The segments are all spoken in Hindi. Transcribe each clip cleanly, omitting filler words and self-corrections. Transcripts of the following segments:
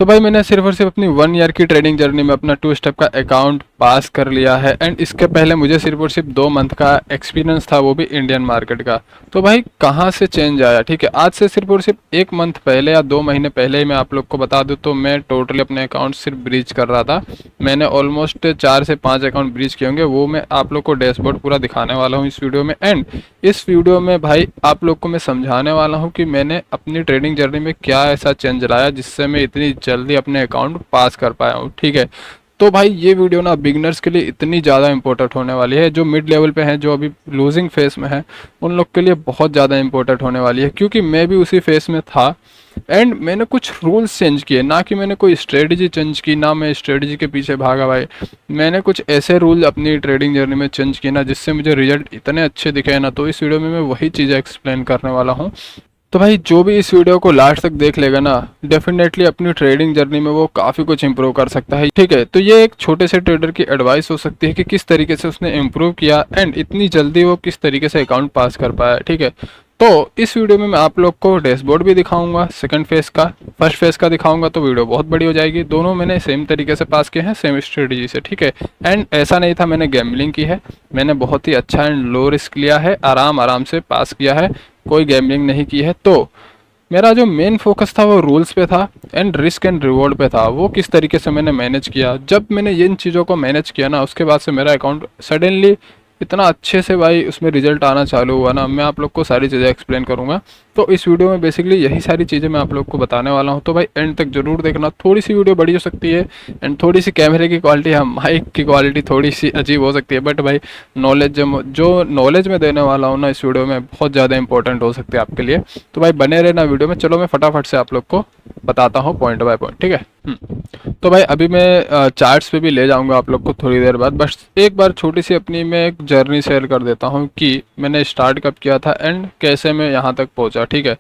तो भाई मैंने सिर्फ और सिर्फ अपनी 1 ईयर की ट्रेडिंग जर्नी में अपना 2 स्टेप का अकाउंट पास कर लिया है। एंड इसके पहले मुझे सिर्फ और सिर्फ 2 मंथ का एक्सपीरियंस था, वो भी इंडियन मार्केट का। तो भाई कहाँ से चेंज आया, ठीक है, आज से सिर्फ और सिर्फ 1 मंथ पहले या 2 महीने पहले ही मैं आप लोग को बता दूँ तो मैं टोटली अपने अकाउंट सिर्फ ब्रीच कर रहा था। मैंने ऑलमोस्ट 4 से 5 अकाउंट ब्रीच किए होंगे, वो मैं आप लोग को डैशबोर्ड पूरा दिखाने वाला हूँ इस वीडियो में। एंड इस वीडियो में भाई आप लोग को मैं समझाने वाला हूँ कि मैंने अपनी ट्रेडिंग जर्नी में क्या ऐसा चेंज लाया जिससे मैं इतनी जल्दी अपने अकाउंट पास कर पाया हूँ, ठीक है। तो भाई ये वीडियो ना बिगनर्स के लिए इतनी ज़्यादा इंपॉर्टेंट होने वाली है, जो मिड लेवल पे हैं, जो अभी लूजिंग फेस में है, उन लोग के लिए बहुत ज़्यादा इंपॉर्टेंट होने वाली है, क्योंकि मैं भी उसी फेस में था। एंड मैंने कुछ रूल्स चेंज किए, ना कि मैंने कोई स्ट्रेटजी चेंज की, ना मैं स्ट्रेटजी के पीछे भागा भाई। मैंने कुछ ऐसे रूल अपनी ट्रेडिंग जर्नी में चेंज किए ना जिससे मुझे रिजल्ट इतने अच्छे दिखे ना, तो इस वीडियो में मैं वही चीज़ें एक्सप्लेन करने वाला हूँ। तो भाई जो भी इस वीडियो को लास्ट तक देख लेगा ना, डेफिनेटली अपनी ट्रेडिंग जर्नी में वो काफ़ी कुछ इंप्रूव कर सकता है, ठीक है। तो ये एक छोटे से ट्रेडर की एडवाइस हो सकती है कि किस तरीके से उसने इंप्रूव किया एंड इतनी जल्दी वो किस तरीके से अकाउंट पास कर पाया, ठीक है। तो इस वीडियो में मैं आप लोग को डैशबोर्ड भी दिखाऊंगा, सेकंड फेज का, फर्स्ट फेज का दिखाऊंगा, तो वीडियो बहुत बड़ी हो जाएगी। दोनों मैंने सेम तरीके से पास किए हैं, सेम स्ट्रेटजी से, ठीक है। एंड ऐसा नहीं था मैंने गैम्बलिंग की है, मैंने बहुत ही अच्छा एंड लो रिस्क लिया है, आराम आराम से पास किया है, कोई गैम्बलिंग नहीं की है। तो मेरा जो मेन फोकस था वो रूल्स पे था एंड रिस्क एंड रिवॉर्ड पे था, वो किस तरीके से मैंने मैनेज किया। जब मैंने इन चीज़ों को मैनेज किया ना, उसके बाद से मेरा अकाउंट सडनली इतना अच्छे से भाई उसमें रिजल्ट आना चालू हुआ ना, मैं आप लोग को सारी चीज़ें एक्सप्लेन करूंगा। तो इस वीडियो में बेसिकली यही सारी चीज़ें मैं आप लोग को बताने वाला हूँ, तो भाई एंड तक जरूर देखना। थोड़ी सी वीडियो बड़ी हो सकती है एंड थोड़ी सी कैमरे की क्वालिटी या माइक की क्वालिटी थोड़ी सी अजीब हो सकती है, बट भाई नॉलेज जो नॉलेज मैं देने वाला हूँ ना इस वीडियो में, बहुत ज़्यादा इंपॉर्टेंट हो सकती है आपके लिए। तो भाई बने रहना वीडियो में। चलो मैं फटाफट से आप लोग को बताता हूँ पॉइंट बाय पॉइंट, ठीक है। तो भाई अभी मैं चार्ट्स पे भी ले जाऊंगा आप लोग को थोड़ी देर बाद, बस एक बार छोटी सी अपनी मैं एक जर्नी शेयर कर देता हूँ कि मैंने स्टार्ट कब किया था एंड कैसे मैं यहाँ तक पहुँचा, ठीक है।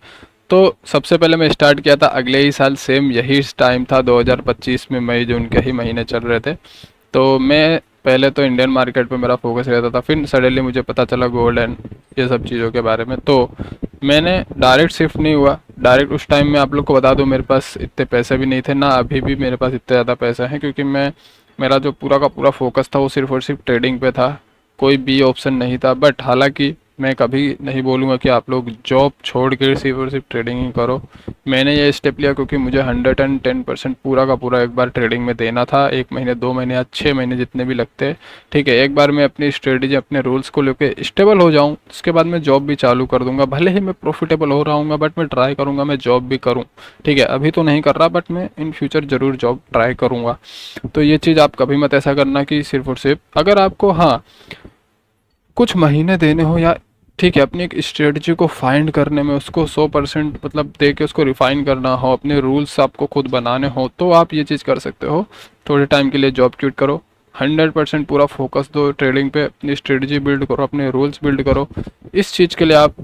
तो सबसे पहले मैं स्टार्ट किया था अगले ही साल, सेम यही टाइम था 2025 में, मई जून के ही महीने चल रहे थे। तो मैं पहले तो इंडियन मार्केट पे मेरा फोकस रहता था, फिर सडनली मुझे पता चला गोल्ड एंड ये सब चीज़ों के बारे में, तो मैंने डायरेक्ट शिफ्ट नहीं हुआ। डायरेक्ट उस टाइम में आप लोग को बता दूं मेरे पास इतने पैसे भी नहीं थे, ना अभी भी मेरे पास इतने ज़्यादा पैसे हैं, क्योंकि मैं मेरा जो पूरा का पूरा फोकस था वो सिर्फ और सिर्फ ट्रेडिंग पे था, कोई बी ऑप्शन नहीं था। बट हालांकि मैं कभी नहीं बोलूँगा कि आप लोग जॉब छोड़ के सिर्फ और सिर्फ ट्रेडिंग ही करो। मैंने ये स्टेप लिया क्योंकि मुझे 110% पूरा का पूरा एक बार ट्रेडिंग में देना था, 1 महीने 2 महीने या 6 महीने जितने भी लगते हैं, ठीक है। एक बार मैं अपनी स्ट्रेटजी अपने रूल्स को लेकर स्टेबल हो जाऊँ, उसके बाद मैं जॉब भी चालू कर दूंगा। भले ही मैं प्रॉफिटेबल हो रहा हूँ बट मैं ट्राई करूँगा मैं जॉब भी करूँ, ठीक है। अभी तो नहीं कर रहा बट मैं इन फ्यूचर ज़रूर जॉब ट्राई करूँगा। तो ये चीज़ आप कभी मत ऐसा करना कि सिर्फ और सिर्फ अगर आपको, हाँ, कुछ महीने देने हो या, ठीक है, अपनी एक स्ट्रेटजी को फाइंड करने में उसको 100% मतलब दे के उसको रिफाइन करना हो, अपने रूल्स आपको खुद बनाने हो, तो आप ये चीज़ कर सकते हो। थोड़े टाइम के लिए जॉब क्विट करो, 100% पूरा फोकस दो ट्रेडिंग पे, अपनी स्ट्रेटजी बिल्ड करो, अपने रूल्स बिल्ड करो। इस चीज़ के लिए आप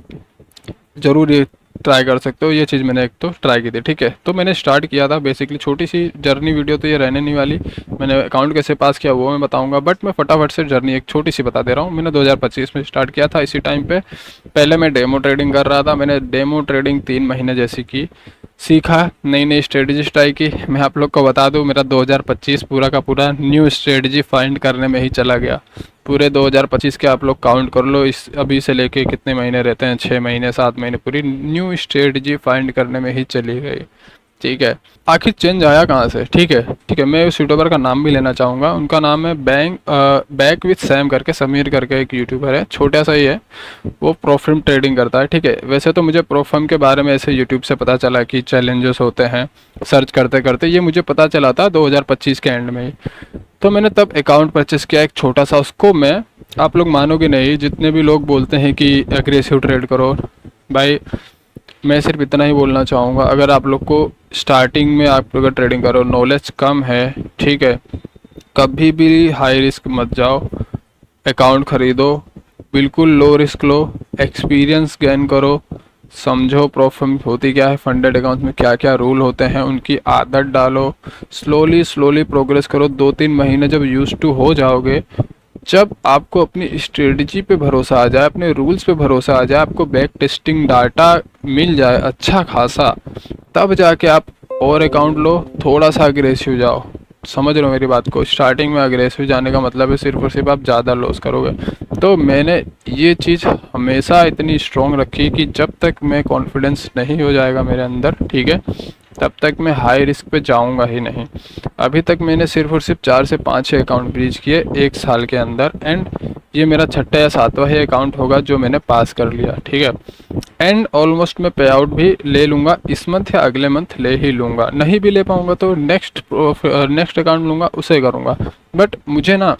ज़रूर ये ट्राई कर सकते हो। ये चीज़ मैंने एक तो ट्राई की थी, ठीक है। तो मैंने स्टार्ट किया था, बेसिकली छोटी सी जर्नी वीडियो तो ये रहने नहीं वाली, मैंने अकाउंट कैसे पास किया वो मैं बताऊंगा, बट मैं फटाफट से जर्नी एक छोटी सी बता दे रहा हूँ। मैंने 2025 में स्टार्ट किया था, इसी टाइम पे पहले मैं डेमो ट्रेडिंग कर रहा था। मैंने डेमो ट्रेडिंग 3 महीने जैसी की, सीखा, नई नई स्ट्रेटजीज ट्राई की। मैं आप लोग को बता दूं मेरा 2025 पूरा का पूरा न्यू स्ट्रेटजी फाइंड करने में ही चला गया। पूरे 2025 के आप लोग काउंट कर लो, इस अभी से लेके कितने महीने रहते हैं, 6 महीने 7 महीने, पूरी न्यू स्ट्रेटजी फाइंड करने में ही चली गई, ठीक है। आखिर चेंज आया कहाँ से, ठीक है, ठीक है। मैं उस यूट्यूबर का नाम भी लेना चाहूँगा, उनका नाम है बैक विथ सैम करके, समीर करके एक यूट्यूबर है, छोटा सा ही है, वो प्रोफर्म ट्रेडिंग करता है, ठीक है। वैसे तो मुझे प्रोफर्म के बारे में ऐसे यूट्यूब से पता चला कि चैलेंजेस होते हैं, सर्च करते करते ये मुझे पता चला था 2025 के एंड में ही। तो मैंने तब अकाउंट परचेस किया एक छोटा सा, उसको मैं, आप लोग मानोगे नहीं, जितने भी लोग बोलते हैं कि एग्रेसिव ट्रेड करो, भाई मैं सिर्फ इतना ही बोलना चाहूँगा, अगर आप लोग को स्टार्टिंग में आप लोग ट्रेडिंग करो, नॉलेज कम है, ठीक है, कभी भी हाई रिस्क मत जाओ, अकाउंट खरीदो, बिल्कुल लो रिस्क लो, एक्सपीरियंस गेन करो, समझो प्रॉब्लम होती क्या है, फंडेड अकाउंट में क्या क्या रूल होते हैं, उनकी आदत डालो, स्लोली स्लोली प्रोग्रेस करो। 2-3 महीने जब यूज टू हो जाओगे, जब आपको अपनी स्ट्रेटजी पे भरोसा आ जाए, अपने रूल्स पे भरोसा आ जाए, आपको बैक टेस्टिंग डाटा मिल जाए अच्छा खासा, तब जाके आप और अकाउंट लो, थोड़ा सा अग्रेसिव जाओ। समझ रहे हो मेरी बात को? स्टार्टिंग में अग्रेसिव जाने का मतलब है सिर्फ और सिर्फ आप ज़्यादा लॉस करोगे। तो मैंने ये चीज़ हमेशा इतनी स्ट्रॉन्ग रखी कि जब तक मैं कॉन्फिडेंस नहीं हो जाएगा मेरे अंदर, ठीक है, तब तक मैं हाई रिस्क पे जाऊंगा ही नहीं। अभी तक मैंने सिर्फ और सिर्फ 4 से 5 अकाउंट ब्रीच किए 1 साल के अंदर, एंड ये मेरा छठा या सातवां ही अकाउंट होगा जो मैंने पास कर लिया, ठीक है। एंड ऑलमोस्ट मैं पे आउट भी ले लूँगा इस मंथ या अगले मंथ ले ही लूँगा। नहीं भी ले पाऊँगा तो नेक्स्ट अकाउंट लूँगा, उसे करूँगा। बट मुझे ना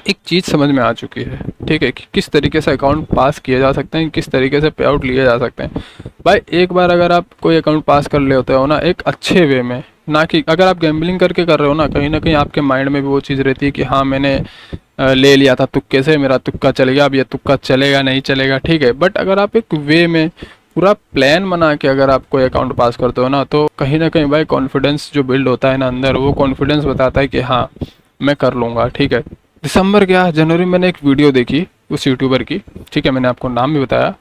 एक चीज़ समझ में आ चुकी है, ठीक है, कि किस तरीके से अकाउंट पास किए जा सकते हैं, किस तरीके से पे आउट लिए जा सकते हैं। भाई एक बार अगर आप कोई अकाउंट पास कर ले होते हो ना एक अच्छे वे में, ना कि अगर आप गैम्बलिंग करके कर रहे हो ना कहीं आपके माइंड में भी वो चीज़ रहती है कि हाँ मैंने ले लिया था तुक्के से, मेरा तुक्का चल गया, अब ये तुक्का चलेगा नहीं चलेगा, ठीक है। बट अगर आप एक वे में पूरा प्लान बना के अगर आप कोई अकाउंट पास करते हो ना, तो कहीं ना कहीं भाई कॉन्फिडेंस जो बिल्ड होता है ना अंदर, वो कॉन्फिडेंस बताता है कि हाँ मैं कर लूँगा, ठीक है। दिसंबर क्या जनवरी में मैंने एक वीडियो देखी उस यूट्यूबर की, ठीक है, मैंने आपको नाम भी बताया।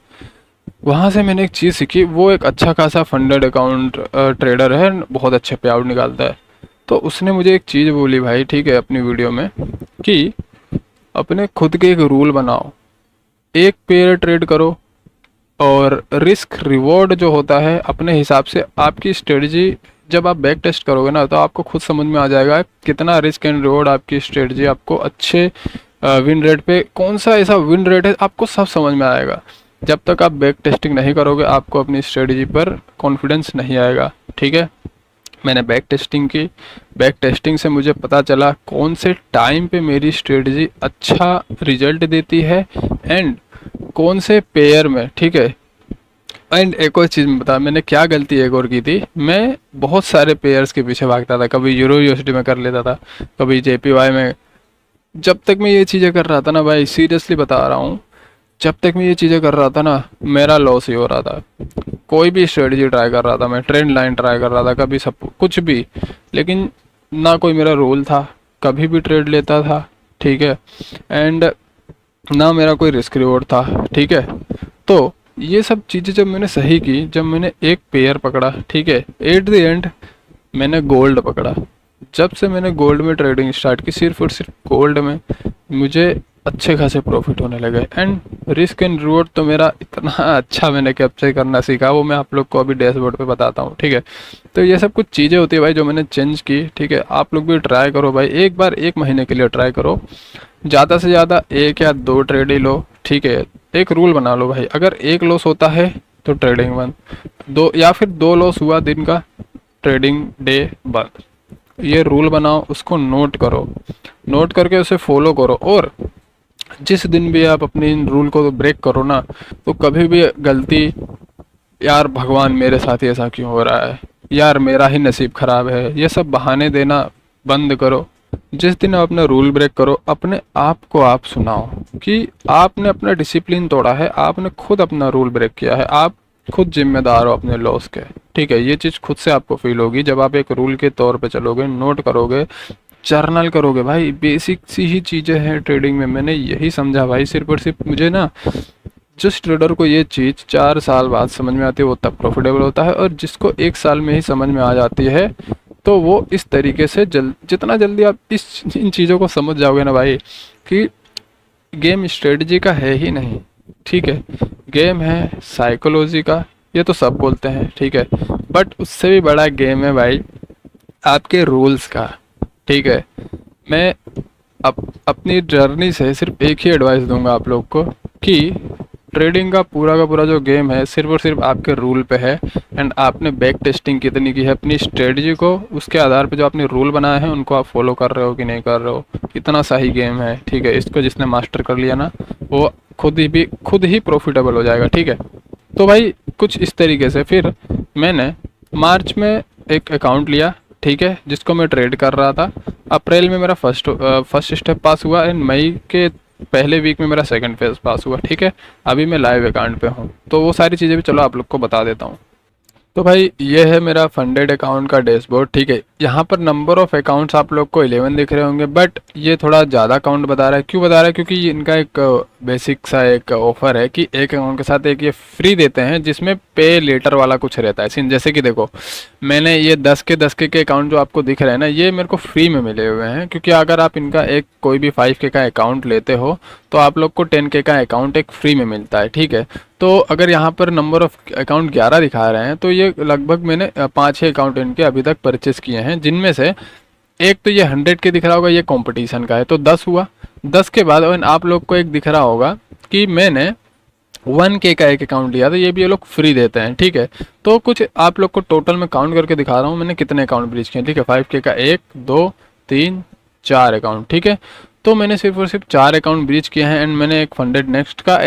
वहाँ से मैंने एक चीज़ सीखी, वो एक अच्छा खासा फंडेड अकाउंट ट्रेडर है, बहुत अच्छे पे आउट निकालता है। तो उसने मुझे एक चीज़ बोली भाई, ठीक है, अपनी वीडियो में, कि अपने खुद के एक रूल बनाओ, एक पेयर ट्रेड करो, और रिस्क रिवॉर्ड जो होता है अपने हिसाब से आपकी स्ट्रेटजी जब आप बैक टेस्ट करोगे ना, तो आपको खुद समझ में आ जाएगा कितना रिस्क एंड रिवॉर्ड आपकी स्ट्रेटजी आपको अच्छे विन रेट पे, कौन सा ऐसा विन रेट है, आपको सब समझ में आएगा। जब तक आप बैक टेस्टिंग नहीं करोगे आपको अपनी स्ट्रेटजी पर कॉन्फिडेंस नहीं आएगा, ठीक है। मैंने बैक टेस्टिंग की, बैक टेस्टिंग से मुझे पता चला कौन से टाइम पे मेरी स्ट्रेटजी अच्छा रिजल्ट देती है, एंड कौन से पेयर में, ठीक है। एंड एक और चीज़ मैं बता, मैंने क्या गलती एक और की थी, मैं बहुत सारे पेयर्स के पीछे भागता था, कभी यूरो यूएसडी में कर लेता था, कभी जेपीवाई में। जब तक मैं ये चीज़ें कर रहा था ना भाई, सीरियसली बता रहा हूँ, जब तक मैं ये चीज़ें कर रहा था ना, मेरा लॉस ही हो रहा था। कोई भी स्ट्रेटजी ट्राई कर रहा था मैं, ट्रेंड लाइन ट्राई कर रहा था, कभी सब कुछ भी, लेकिन ना कोई मेरा रोल था, कभी भी ट्रेड लेता था, ठीक है, एंड ना मेरा कोई रिस्क रिवॉर्ड था, ठीक है। तो ये सब चीज़ें जब मैंने सही की, जब मैंने एक पेयर पकड़ा, ठीक है, एट द एंड मैंने गोल्ड पकड़ा। जब से मैंने गोल्ड में ट्रेडिंग स्टार्ट की, सिर्फ और सिर्फ गोल्ड में मुझे अच्छे खासे प्रॉफिट होने लगे, एंड रिस्क एंड रिवॉर्ड तो मेरा इतना अच्छा मैंने कैप्चर करना सीखा, वो मैं आप लोग को अभी डैशबोर्ड पे बताता हूँ, ठीक है। तो ये सब कुछ चीज़ें होती है भाई जो मैंने चेंज की, ठीक है। आप लोग भी ट्राई करो भाई, एक बार 1 महीने के लिए ट्राई करो, ज़्यादा से ज़्यादा 1 या 2 ट्रेड ही लो, ठीक है। एक रूल बना लो भाई, अगर 1 लॉस होता है तो ट्रेडिंग बंद, 2 या फिर 2 लॉस हुआ दिन का, ट्रेडिंग डे बंद। ये रूल बनाओ, उसको नोट करो, नोट करके उसे फॉलो करो, और जिस दिन भी आप अपने इन रूल को ब्रेक करो ना, तो कभी भी गलती, यार भगवान मेरे साथ ही ऐसा क्यों हो रहा है, यार मेरा ही नसीब खराब है, ये सब बहाने देना बंद करो। जिस दिन आप अपना रूल ब्रेक करो, अपने आप को आप सुनाओ कि आपने अपना डिसिप्लिन तोड़ा है, आपने खुद अपना रूल ब्रेक किया है, आप खुद जिम्मेदार हो अपने लॉस के, ठीक है। ये चीज़ खुद से आपको फील होगी जब आप एक रूल के तौर पे चलोगे, नोट करोगे, जर्नल करोगे। भाई बेसिक सी ही चीज़ें हैं ट्रेडिंग में, मैंने यही समझा भाई, सिर्फ और सिर्फ मुझे ना, जिस ट्रेडर को ये चीज़ 4 साल बाद समझ में आती है वो तब प्रॉफिटेबल होता है, और जिसको 1 साल में ही समझ में आ जाती है तो वो इस तरीके से जितना जल्दी आप इन चीज़ों को समझ जाओगे ना भाई, कि गेम स्ट्रेटजी का है ही नहीं, ठीक है, गेम है साइकोलॉजी का, ये तो सब बोलते हैं, ठीक है। बट उससे भी बड़ा गेम है भाई आपके रूल्स का, ठीक है। मैं अपनी जर्नी से सिर्फ एक ही एडवाइस दूंगा आप लोग को, कि ट्रेडिंग का पूरा जो गेम है सिर्फ और सिर्फ आपके रूल पे है, एंड आपने बैक टेस्टिंग कितनी की है अपनी स्ट्रेटजी को, उसके आधार पे जो आपने रूल बनाए हैं उनको आप फॉलो कर रहे हो कि नहीं कर रहे हो, इतना सही गेम है, ठीक है। इसको जिसने मास्टर कर लिया ना, वो खुद ही प्रॉफिटेबल हो जाएगा, ठीक है। तो भाई कुछ इस तरीके से फिर मैंने मार्च में एक अकाउंट लिया, ठीक है, जिसको मैं ट्रेड कर रहा था। अप्रैल में मेरा फर्स्ट स्टेप पास हुआ, एंड मई के पहले वीक में मेरा सेकंड फेज पास हुआ, ठीक है। अभी मैं लाइव अकाउंट पे हूँ, तो वो सारी चीज़ें भी चलो आप लोग को बता देता हूँ। तो भाई ये है मेरा फंडेड अकाउंट का डैशबोर्ड, ठीक है। यहाँ पर नंबर ऑफ अकाउंट्स आप लोग को 11 दिख रहे होंगे, बट ये थोड़ा ज़्यादा अकाउंट बता रहा है। क्यों बता रहा है? क्योंकि इनका एक बेसिक सा एक ऑफर है कि एक अकाउंट के साथ एक ये फ्री देते हैं जिसमें पे लेटर वाला कुछ रहता है सीन। जैसे कि देखो, मैंने ये 10 के अकाउंट जो आपको दिख रहे हैं ना, ये मेरे को फ्री में मिले हुए हैं, क्योंकि अगर आप इनका एक कोई भी 5K का अकाउंट लेते हो तो आप लोग को 10K का अकाउंट एक फ्री में मिलता है, ठीक है। तो अगर यहाँ पर नंबर ऑफ अकाउंट 11 दिखा रहे हैं, तो ये लगभग मैंने 5-6 अकाउंट इनके अभी तक परचेस किए हैं, जिनमें से एक तो ये 100 के दिख रहा होगा, ये कंपटीशन का है, तो 10 हुआ। 10 के बाद और आप लोग को एक दिख रहा होगा कि मैंने 1K का एक अकाउंट लिया था, ये भी ये लोग फ्री देते हैं, ठीक है। तो कुछ आप लोग को टोटल में काउंट करके दिखा रहा हूँ मैंने कितने अकाउंट ब्रीच किए, ठीक है। 5K का 1 2 3 4 अकाउंट, ठीक है। तो मैंने सिर्फ और सिर्फ 4 अकाउंट ब्रीच किए हैं, एंड मैंने एक फंडेड नेक्स्ट का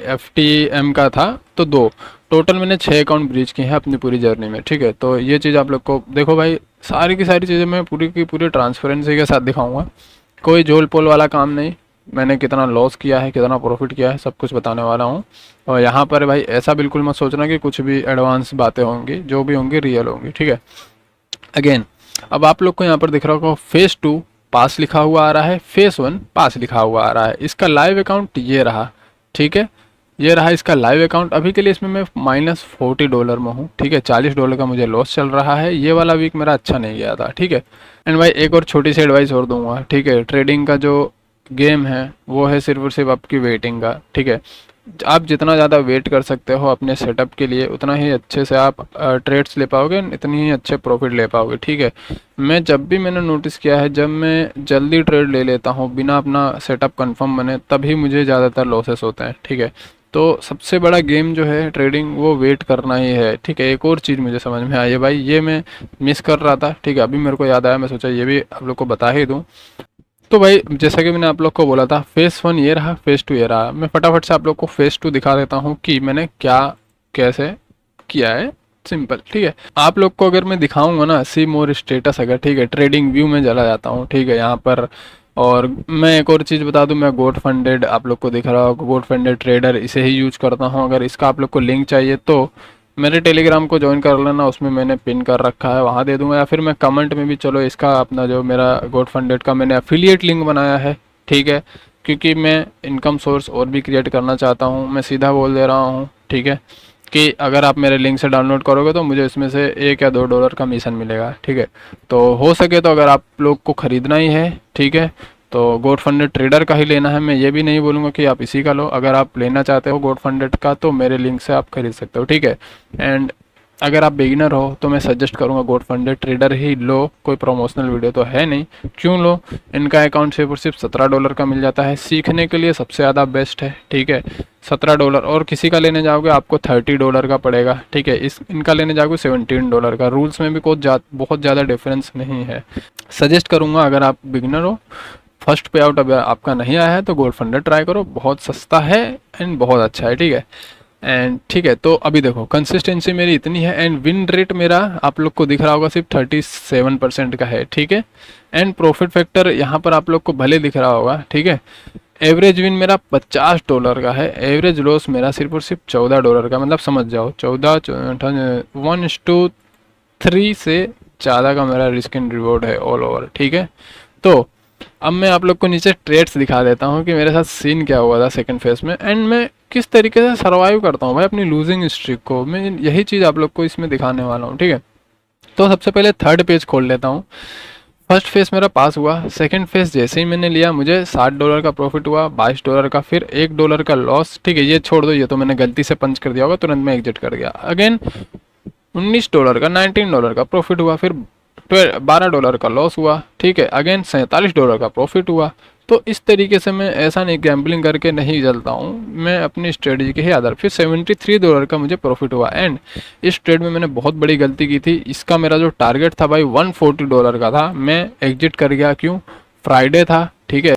FTM का था तो 2, टोटल मैंने 6 अकाउंट ब्रीच किए हैं अपनी पूरी जर्नी में, ठीक है। तो ये चीज़ आप लोग को देखो भाई, सारी की सारी चीज़ें मैं पूरी की पूरी ट्रांसपेरेंसी के साथ दिखाऊंगा, कोई झोल पोल वाला काम नहीं। मैंने कितना लॉस किया है, कितना प्रॉफिट किया है, सब कुछ बताने वाला हूँ। और यहाँ पर भाई ऐसा बिल्कुल मत सोचना कि कुछ भी एडवांस बातें होंगी, जो भी होंगी रियल होंगी, ठीक है। अगेन, अब आप लोग को यहाँ पर दिख रहा होगा फेज़ 2 पास लिखा हुआ आ रहा है, फेज़ 1 पास लिखा हुआ आ रहा है। इसका लाइव अकाउंट ये रहा, ठीक है, ये रहा इसका लाइव अकाउंट। अभी के लिए इसमें मैं -$40 में हूँ, ठीक है। $40 का मुझे लॉस चल रहा है, ये वाला वीक मेरा अच्छा नहीं गया था, ठीक है। एंड भाई एक और छोटी सी एडवाइस और दूंगा, ठीक है। ट्रेडिंग का जो गेम है वो है सिर्फ और सिर्फ आपकी वेटिंग का, ठीक है। आप जितना ज़्यादा वेट कर सकते हो अपने सेटअप के लिए, उतना ही अच्छे से आप ट्रेड्स ले पाओगे, इतनी ही अच्छे प्रॉफिट ले पाओगे, ठीक है। मैं जब भी मैंने नोटिस किया है, जब मैं जल्दी ट्रेड ले लेता हूँ बिना अपना सेटअप कंफर्म बने, तभी मुझे ज़्यादातर लॉसेस होते हैं, ठीक है। तो सबसे बड़ा गेम जो है ट्रेडिंग, वो वेट करना ही है, ठीक है। एक और चीज़ मुझे समझ में आई है भाई, ये मैं मिस कर रहा था, ठीक है, अभी मेरे को याद आया, मैं सोचा ये भी आप लोग को बता ही दूँ। तो भाई जैसा कि मैंने आप लोग को बोला था, फेज़ 1 ये रहा, फेज़ 2 ये रहा। मैं फटाफट से आप लोग को फेज़ 2 दिखा देता हूँ कि मैंने क्या कैसे किया है, सिंपल, ठीक है। आप लोग को अगर मैं दिखाऊंगा ना, सी मोर स्टेटस, अगर, ठीक है, ट्रेडिंग व्यू में चला जाता हूँ, ठीक है, यहाँ पर। और मैं एक और चीज़ बता दूं, मैं गोट फंडेड आप लोग को दिख रहा होगा, गोट फंडेड ट्रेडर इसे ही यूज करता हूँ। अगर इसका आप लोग को लिंक चाहिए तो मेरे टेलीग्राम को ज्वाइन कर लेना, उसमें मैंने पिन कर रखा है, वहाँ दे दूंगा, या फिर मैं कमेंट में भी, चलो इसका अपना जो मेरा गोट फंडेड का मैंने एफिलिएट लिंक बनाया है, ठीक है, क्योंकि मैं इनकम सोर्स और भी क्रिएट करना चाहता हूँ। मैं सीधा बोल दे रहा हूँ, ठीक है, कि अगर आप मेरे लिंक से डाउनलोड करोगे तो मुझे इसमें से $1 या $2 कमीशन मिलेगा, ठीक है। तो हो सके तो अगर आप लोग को ख़रीदना ही है, ठीक है, तो गोट फंडेड ट्रेडर का ही लेना है। मैं ये भी नहीं बोलूँगा कि आप इसी का लो, अगर आप लेना चाहते हो गोट फंडेड का तो मेरे लिंक से आप खरीद सकते हो, ठीक है। एंड अगर आप बिगिनर हो तो मैं सजेस्ट करूँगा गोट फंडेड ट्रेडर ही लो, कोई प्रमोशनल वीडियो तो है नहीं, क्यों लो। इनका अकाउंट सिर्फ और सिर्फ $17 का मिल जाता है, सीखने के लिए सबसे ज़्यादा बेस्ट है, ठीक है, $17। और किसी का लेने जाओगे आपको $30 का पड़ेगा, ठीक है। इनका लेने जाओगे $17 का। रूल्स में भी बहुत ज़्यादा डिफरेंस नहीं है। सजेस्ट करूँगा अगर आप बिगिनर हो, फर्स्ट पे आउट अगर आपका नहीं आया है तो गोल्ड फंडेड ट्राई करो, बहुत सस्ता है एंड बहुत अच्छा है, ठीक है। एंड ठीक है, तो अभी देखो कंसिस्टेंसी मेरी इतनी है, एंड विन रेट मेरा आप लोग को दिख रहा होगा सिर्फ 37% का है, ठीक है। एंड प्रॉफिट फैक्टर यहाँ पर आप लोग को भले दिख रहा होगा, ठीक है। एवरेज विन मेरा $50 का है, एवरेज लॉस मेरा सिर्फ और सिर्फ $14 का, मतलब समझ जाओ 1:3 से ज़्यादा का मेरा रिस्क एंड रिवॉर्ड है ऑल ओवर, ठीक है। तो अब मैं आप लोग को नीचे ट्रेड्स दिखा देता हूँ कि मेरे साथ सीन क्या हुआ था सेकंड फेज में, एंड मैं किस तरीके से सर्वाइव करता हूँ भाई अपनी लूजिंग स्ट्रीक को। मैं यही चीज़ आप लोग को इसमें दिखाने वाला हूँ, ठीक है। तो सबसे पहले थर्ड पेज खोल लेता हूँ। फर्स्ट फेज मेरा पास हुआ, सेकंड फेज जैसे ही मैंने लिया मुझे $60 का प्रॉफिट हुआ, $22 का, फिर $1 का लॉस, ठीक है। ये छोड़ दो, ये तो मैंने गलती से पंच कर दिया होगा, तुरंत मैं एग्जिट कर गया। अगेन $19 का, $19 का प्रॉफिट हुआ, फिर $12 का लॉस हुआ, ठीक है। अगेन $47 का प्रॉफिट हुआ। तो इस तरीके से मैं ऐसा नहीं गैम्बलिंग करके नहीं चलता हूँ, मैं अपनी स्ट्रेटजी के ही आधार। फिर $73 का मुझे प्रॉफिट हुआ, एंड इस ट्रेड में मैंने बहुत बड़ी गलती की थी। इसका मेरा जो टारगेट था भाई $140 का था, मैं एग्जिट कर गया। क्यों? फ्राइडे था, ठीक है,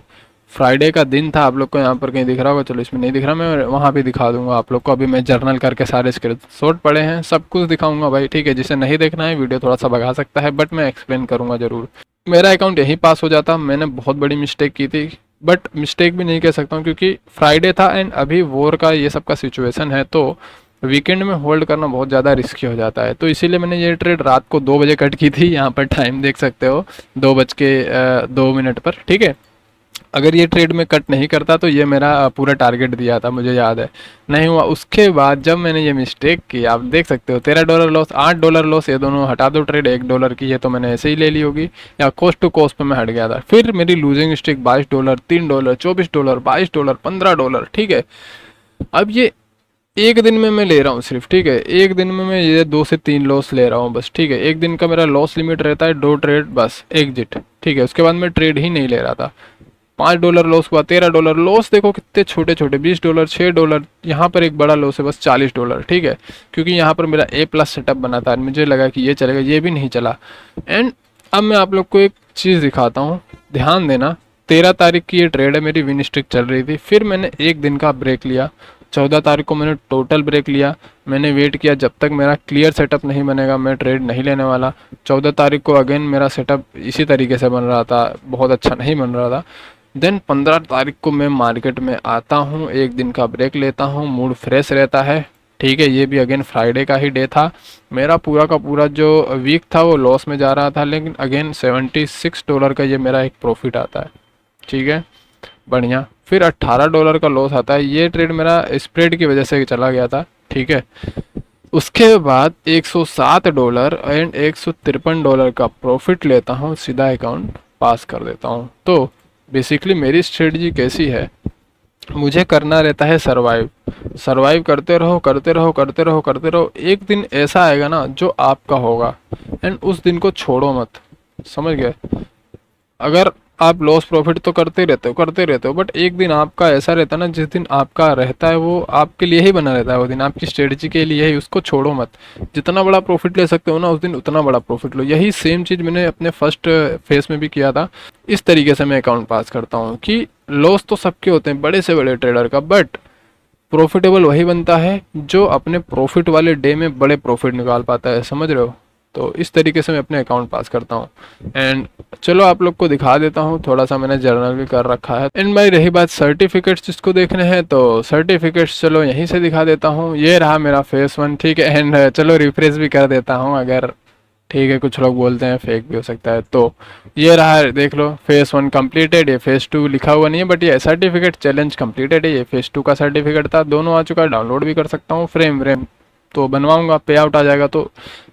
फ्राइडे का दिन था। आप लोग को यहाँ पर कहीं दिख रहा होगा, चलो इसमें नहीं दिख रहा, मैं वहाँ भी दिखा दूंगा आप लोग को। अभी मैं जर्नल करके सारे स्क्रीनशॉट पड़े हैं, सब कुछ दिखाऊंगा भाई, ठीक है। जिसे नहीं देखना है वीडियो थोड़ा सा भगा सकता है, बट मैं एक्सप्लेन करूंगा जरूर। मेरा अकाउंट यहीं पास हो जाता, मैंने बहुत बड़ी मिस्टेक की थी, बट मिस्टेक भी नहीं कह सकता हूँ क्योंकि फ्राइडे था एंड अभी वॉर का ये सब का सिचुएशन है, तो वीकेंड में होल्ड करना बहुत ज़्यादा रिस्की हो जाता है। तो इसीलिए मैंने ये ट्रेड रात को 2 बजे कट की थी, यहाँ पर टाइम देख सकते हो 2 बज के 2 मिनट पर, ठीक है। अगर ये ट्रेड में कट नहीं करता तो ये मेरा पूरा टारगेट दिया था, मुझे याद है, नहीं हुआ। उसके बाद जब मैंने ये मिस्टेक की, आप देख सकते हो $13 लॉस, $8 लॉस, ये दोनों हटा दो ट्रेड, $1 की है तो मैंने ऐसे ही ले ली होगी, या कॉस्ट टू कॉस्ट पे मैं हट गया था। फिर मेरी लूजिंग स्ट्रिक $22, $3, $24, $22, $15, ठीक है। अब ये एक दिन में मैं ले रहा हूँ सिर्फ, ठीक है, एक दिन में मैं ये 2 से 3 लॉस ले रहा हूँ बस, ठीक है। एक दिन का मेरा लॉस लिमिट रहता है 2 ट्रेड बस, एग्जिट, ठीक है। उसके बाद मैं ट्रेड ही नहीं ले रहा था। $5 लॉस हुआ, $13 लॉस, देखो कितने छोटे छोटे, $20, $6, यहाँ पर एक बड़ा लॉस है बस $40, ठीक है। क्योंकि यहाँ पर मेरा A+ सेटअप बना था, मुझे लगा कि ये चलेगा, ये भी नहीं चला। एंड अब मैं आप लोग को एक चीज़ दिखाता हूँ, ध्यान देना। 13 तारीख की ये ट्रेड है, मेरी विन स्ट्रिक चल रही थी, फिर मैंने एक दिन का ब्रेक लिया, 14 तारीख को मैंने टोटल ब्रेक लिया। मैंने वेट किया जब तक मेरा क्लियर सेटअप नहीं बनेगा मैं ट्रेड नहीं लेने वाला। 14 तारीख को अगेन मेरा सेटअप इसी तरीके से बन रहा था, बहुत अच्छा नहीं बन रहा था। देन 15 तारीख को मैं मार्केट में आता हूँ, एक दिन का ब्रेक लेता हूँ, मूड फ्रेश रहता है, ठीक है। ये भी अगेन फ्राइडे का ही डे था। मेरा पूरा का पूरा जो वीक था वो लॉस में जा रहा था, लेकिन अगेन $76 का ये मेरा एक प्रॉफिट आता है, ठीक है, बढ़िया। फिर $18 का लॉस आता है, ये ट्रेड मेरा स्प्रेड की वजह से चला गया था, ठीक है। उसके बाद $107 एंड $153 का प्रॉफिट लेता हूँ, सीधा अकाउंट पास कर देता हूँ। तो बेसिकली मेरी स्ट्रेटजी कैसी है, मुझे करना रहता है सरवाइव, सरवाइव करते रहो करते रहो करते रहो करते रहो। एक दिन ऐसा आएगा ना जो आपका होगा, एंड उस दिन को छोड़ो मत, समझ गए। अगर आप लॉस प्रॉफिट तो करते रहते हो, बट एक दिन आपका ऐसा रहता है ना, जिस दिन आपका रहता है वो आपके लिए ही बना रहता है, वो दिन आपकी स्ट्रेटजी के लिए ही, उसको छोड़ो मत। जितना बड़ा प्रॉफिट ले सकते हो ना उस दिन उतना बड़ा प्रॉफिट लो। यही सेम चीज़ मैंने अपने फर्स्ट फेज में भी किया था। इस तरीके से मैं अकाउंट पास करता हूँ कि लॉस तो सबके होते हैं, बड़े से बड़े ट्रेडर का, बट प्रॉफिटेबल वही बनता है जो अपने प्रॉफिट वाले डे में बड़े प्रॉफिट निकाल पाता है, समझ रहे हो। तो इस तरीके से मैं अपने अकाउंट पास करता हूँ। एंड चलो आप लोग को दिखा देता हूँ, थोड़ा सा मैंने जर्नल भी कर रखा है। एंड भाई रही बात सर्टिफिकेट्स जिसको देखने हैं, तो सर्टिफिकेट्स चलो यहीं से दिखा देता हूँ। ये रहा मेरा फेस 1, ठीक है। एंड चलो रिफ्रेश भी कर देता हूँ, अगर ठीक है, कुछ लोग बोलते हैं फेक भी हो सकता है। तो ये रहा, देख लो, फेस 1 कंप्लीटेड, ये फेस 2 लिखा हुआ नहीं है, बट ये सर्टिफिकेट चैलेंज कंप्लीटेड है, ये फेस 2 का सर्टिफिकेट था, दोनों आ चुका है, डाउनलोड भी कर सकता हूँ। फ्रेम व्रेम तो बनवाऊंगा, पे आउट आ जाएगा तो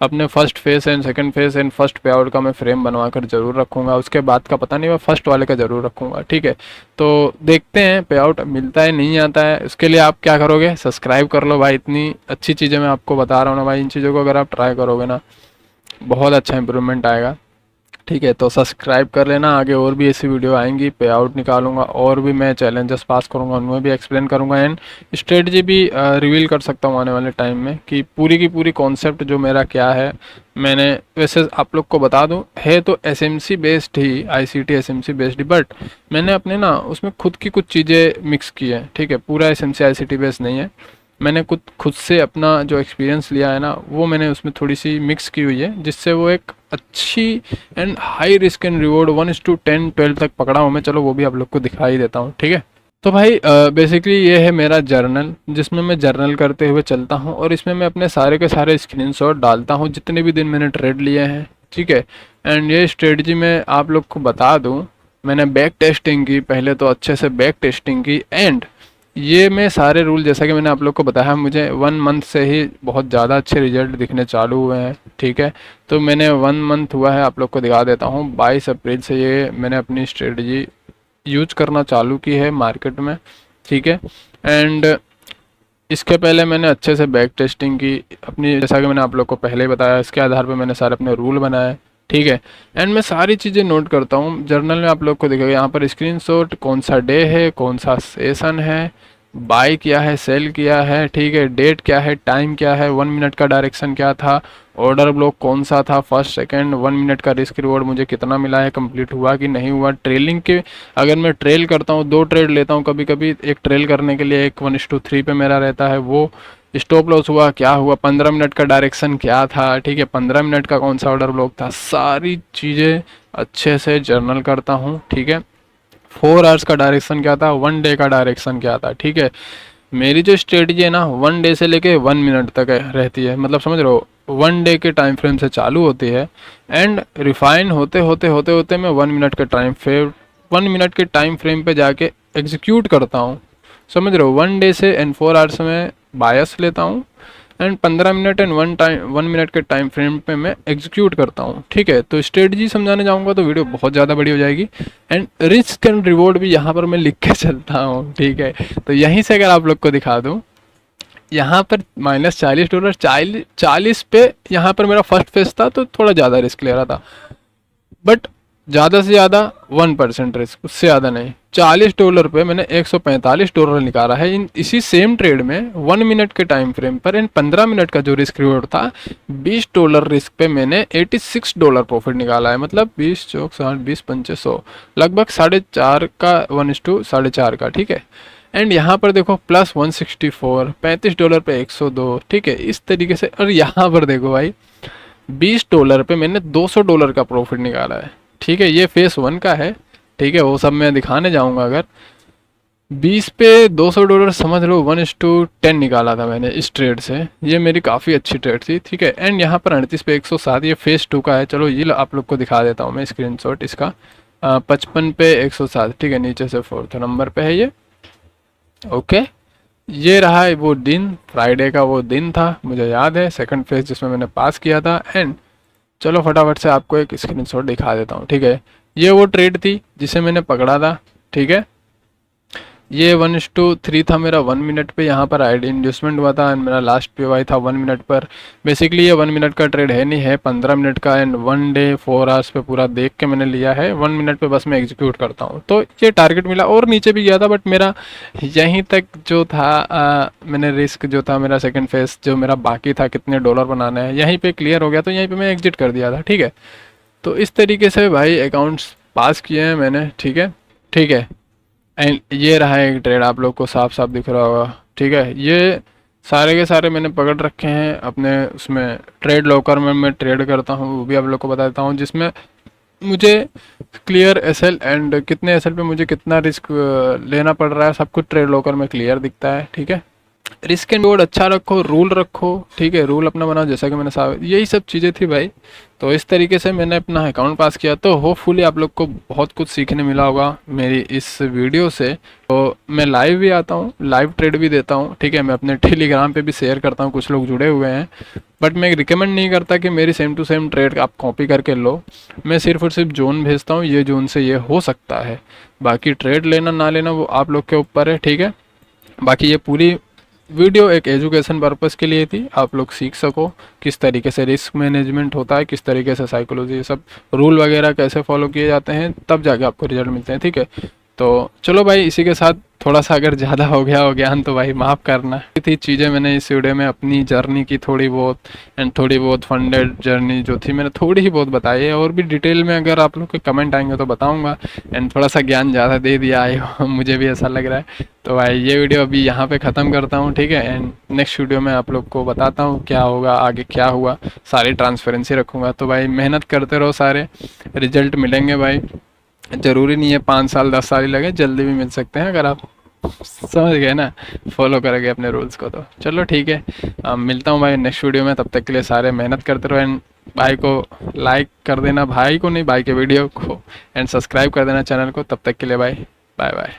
अपने first face and second face and first पे आउट का मैं फ्रेम बनवा कर जरूर रखूंगा। उसके बाद का पता नहीं, मैं फर्स्ट वाले का जरूर रखूंगा, ठीक है। तो देखते हैं पे आउट मिलता है नहीं आता है। उसके लिए आप क्या करोगे, सब्सक्राइब कर लो भाई, इतनी अच्छी चीज़ें मैं आपको बता रहा हूँ ना भाई, इन चीज़ों को अगर आप ट्राई करोगे ना बहुत अच्छा इंप्रूवमेंट आएगा, ठीक है। तो सब्सक्राइब कर लेना, आगे और भी ऐसी वीडियो आएंगी, पे आउट निकालूंगा और भी मैं चैलेंजेस पास करूंगा, उनमें भी एक्सप्लेन करूंगा, एंड स्ट्रेटजी भी रिवील कर सकता हूं आने वाले टाइम में कि पूरी की पूरी कॉन्सेप्ट जो मेरा क्या है। मैंने वैसे आप लोग को बता दूं, है तो SMC based he, ICT SMC based he, but मैंने अपने ना उसमें खुद की कुछ चीज़ें मिक्स की है, ठीक है। पूरा एसएमसी आईसीटी बेस्ड नहीं है, मैंने खुद से अपना जो एक्सपीरियंस लिया है ना वो मैंने उसमें थोड़ी सी मिक्स की हुई है, जिससे वो एक अच्छी and high risk and reward 1:10 12 तक पकड़ा हूँ मैं। चलो वो भी आप लोग को दिखा ही देता हूँ, ठीक है। तो भाई बेसिकली ये है मेरा जर्नल, जिसमें मैं जर्नल करते हुए चलता हूँ, और इसमें मैं अपने सारे के सारे स्क्रीनशॉट डालता हूँ जितने भी दिन मैंने ट्रेड लिए हैं, ठीक है। एंड ये स्ट्रेटजी मैं आप लोग को बता दूँ, मैंने बैक टेस्टिंग की, पहले तो अच्छे से बैक टेस्टिंग की, एंड ये मैं सारे रूल जैसा कि मैंने आप लोग को बताया, मुझे 1 मंथ से ही बहुत ज़्यादा अच्छे रिजल्ट दिखने चालू हुए हैं, ठीक है। तो मैंने 1 मंथ हुआ है, आप लोग को दिखा देता हूँ। 22 अप्रैल से ये मैंने अपनी स्ट्रेटजी यूज करना चालू की है मार्केट में, ठीक है। एंड इसके पहले मैंने अच्छे से बैक टेस्टिंग की अपनी, जैसा कि मैंने आप लोग को पहले ही बताया, इसके आधार पर मैंने सारे अपने रूल बनाए, ठीक है। एंड मैं सारी चीज़ें नोट करता हूँ जर्नल में, आप लोग को दिखेगा यहाँ पर स्क्रीनशॉट, कौन सा डे है, कौन सा सेशन है, बाय किया है, सेल किया है, ठीक है, डेट क्या है, टाइम क्या है, 1 मिनट का डायरेक्शन क्या था, ऑर्डर ब्लॉक कौन सा था, फर्स्ट सेकंड, 1 मिनट का रिस्क रिवॉर्ड मुझे कितना मिला है, कंप्लीट हुआ कि नहीं हुआ, ट्रेलिंग के अगर मैं ट्रेल करता हूँ, 2 ट्रेड लेता हूँ कभी कभी, एक ट्रेल करने के लिए एक 1:3 पे मेरा रहता है, वो स्टॉप लॉस हुआ क्या हुआ, 15 मिनट का डायरेक्शन क्या था, ठीक है, 15 मिनट का कौन सा ऑर्डर ब्लॉक था, सारी चीज़ें अच्छे से जर्नल करता हूँ, ठीक है। 4 आवर्स का डायरेक्शन क्या था, 1 डे का डायरेक्शन क्या था, ठीक है। मेरी जो स्ट्रेटजी है ना 1 डे से लेके 1 मिनट तक रहती है, मतलब समझ रहे हो 1 डे के टाइम फ्रेम से चालू होती है एंड रिफाइन होते होते होते होते मैं 1 मिनट के टाइम फ्रेम 1 मिनट के टाइम फ्रेम पे जाके एग्जीक्यूट करता हूँ। समझ रहे हो 1 डे से एंड 4 आवर्स में बायस लेता हूँ एंड 15 मिनट एंड 1 मिनट के टाइम फ्रेम पे मैं एग्जीक्यूट करता हूँ। ठीक है, तो स्ट्रेटजी समझाने जाऊँगा तो वीडियो बहुत ज़्यादा बड़ी हो जाएगी एंड रिस्क एंड रिवॉर्ड भी यहाँ पर मैं लिख के चलता हूँ। ठीक है, तो यहीं से अगर आप लोग को दिखा दूँ, यहाँ पर -$40 40 पे यहाँ पर मेरा फर्स्ट फेज था तो थोड़ा ज़्यादा रिस्क ले रहा था, बट ज़्यादा से ज़्यादा 1% रिस्क, उससे ज़्यादा नहीं। $40 पे मैंने $145 निकाला है इन इसी सेम ट्रेड में 1 मिनट के टाइम फ्रेम पर। एंड 15 मिनट का जो रिस्क रिवॉर्ड था $20 रिस्क पे मैंने $86 प्रॉफिट निकाला है। मतलब 20 चौक 60 20 पंचे 100, लगभग 4.5 का 1:4.5 का। ठीक है, एंड यहाँ पर देखो +164 $35 पे 102। ठीक है, इस तरीके से। और यहाँ पर देखो भाई $20 पे मैंने $200 का प्रॉफिट निकाला है। ठीक है, ये फेस 1 का है। ठीक है, वो सब मैं दिखाने जाऊंगा। अगर 20 पे $200 समझ लो 1:10 निकाला था मैंने इस ट्रेड से। ये मेरी काफ़ी अच्छी ट्रेड थी। ठीक है, एंड यहाँ पर 38 पे 107, ये फेस 2 का है। चलो ये आप लोग को दिखा देता हूँ मैं स्क्रीनशॉट इसका। 55 पे 107। ठीक है, नीचे से 4th नंबर पे है ये। ओके, ये रहा है वो दिन, फ्राइडे का वो दिन था, मुझे याद है, सेकंड फेज जिसमें मैंने पास किया था। एंड चलो फटाफट से आपको एक स्क्रीनशॉट दिखा देता हूँ। ठीक है, ये वो ट्रेड थी जिसे मैंने पकड़ा था। ठीक है, ये 1:3 था मेरा 1 मिनट पे। यहाँ पर आईडी इंड्यूसमेंट हुआ था एंड मेरा लास्ट पीवाई था 1 मिनट पर। बेसिकली ये 1 मिनट का ट्रेड है नहीं है, 15 मिनट का। एंड 1 डे 4 आवर्स पे पूरा देख के मैंने लिया है। 1 मिनट पे बस मैं एग्जीक्यूट करता हूँ। तो ये टारगेट मिला और नीचे भी गया था, बट मेरा यहीं तक जो था मैंने रिस्क जो था मेरा सेकेंड फेज जो मेरा बाकी था कितने डॉलर बनाना है, यहीं पर क्लियर हो गया तो यहीं पर मैं एग्जिट कर दिया था। ठीक है, तो इस तरीके से भाई अकाउंट्स पास किए हैं मैंने। ठीक है, ठीक है, एंड ये रहा एक ट्रेड, आप लोग को साफ साफ दिख रहा होगा। ठीक है, ये सारे के सारे मैंने पकड़ रखे हैं अपने उसमें ट्रेड लॉकर में। मैं ट्रेड करता हूँ, वो भी आप लोग को बता देता हूँ, जिसमें मुझे क्लियर एसएल एंड कितने एसएल पे मुझे कितना रिस्क लेना पड़ रहा है, सब कुछ ट्रेड लॉकर में क्लियर दिखता है। ठीक है, रिस्क एंड रिवॉर्ड अच्छा रखो, रूल रखो। ठीक है, रूल अपना बनाओ, जैसा कि मैंने यही सब चीज़ें थी भाई। तो इस तरीके से मैंने अपना अकाउंट पास किया। तो होपफुली आप लोग को बहुत कुछ सीखने मिला होगा मेरी इस वीडियो से। तो मैं लाइव भी आता हूँ, लाइव ट्रेड भी देता हूँ। ठीक है, मैं अपने टेलीग्राम पे भी शेयर करता हूँ, कुछ लोग जुड़े हुए हैं। बट मैं रिकमेंड नहीं करता कि मेरी सेम टू सेम ट्रेड आप कॉपी करके लो। मैं सिर्फ और सिर्फ जोन भेजता हूँ, ये जोन से ये हो सकता है, बाकी ट्रेड लेना ना लेना वो आप लोग के ऊपर है। ठीक है, बाकी ये पूरी वीडियो एक एजुकेशन पर्पस के लिए थी, आप लोग सीख सको किस तरीके से रिस्क मैनेजमेंट होता है, किस तरीके से साइकोलॉजी, ये सब रूल वगैरह कैसे फॉलो किए जाते हैं, तब जाके आपको रिजल्ट मिलते हैं। ठीक है, तो चलो भाई, इसी के साथ थोड़ा सा अगर ज़्यादा हो गया हो ज्ञान तो भाई माफ़ करना। थी चीज़ें मैंने इस वीडियो में अपनी जर्नी की थोड़ी बहुत एंड थोड़ी बहुत फंडेड जर्नी जो थी मैंने थोड़ी ही बहुत बताई है। और भी डिटेल में अगर आप लोग के कमेंट आएंगे तो बताऊंगा। एंड थोड़ा सा ज्ञान ज़्यादा दे दिया है मुझे भी ऐसा लग रहा है। तो भाई ये वीडियो अभी यहाँ पे ख़त्म करता हूँ। ठीक है, एंड नेक्स्ट वीडियो में आप लोग को बताता हूँ क्या होगा आगे, क्या हुआ, सारी ट्रांसपेरेंसी रखूँगा। तो भाई मेहनत करते रहो, सारे रिजल्ट मिलेंगे भाई। ज़रूरी नहीं है 5 साल 10 साल ही लगे, जल्दी भी मिल सकते हैं अगर आप समझ गए ना, फॉलो करोगे अपने रूल्स को। तो चलो ठीक है, मिलता हूँ भाई नेक्स्ट वीडियो में। तब तक के लिए सारे मेहनत करते रहो एंड भाई को लाइक कर देना, भाई को नहीं भाई के वीडियो को, एंड सब्सक्राइब कर देना चैनल को। तब तक के लिए भाई, बाय बाय।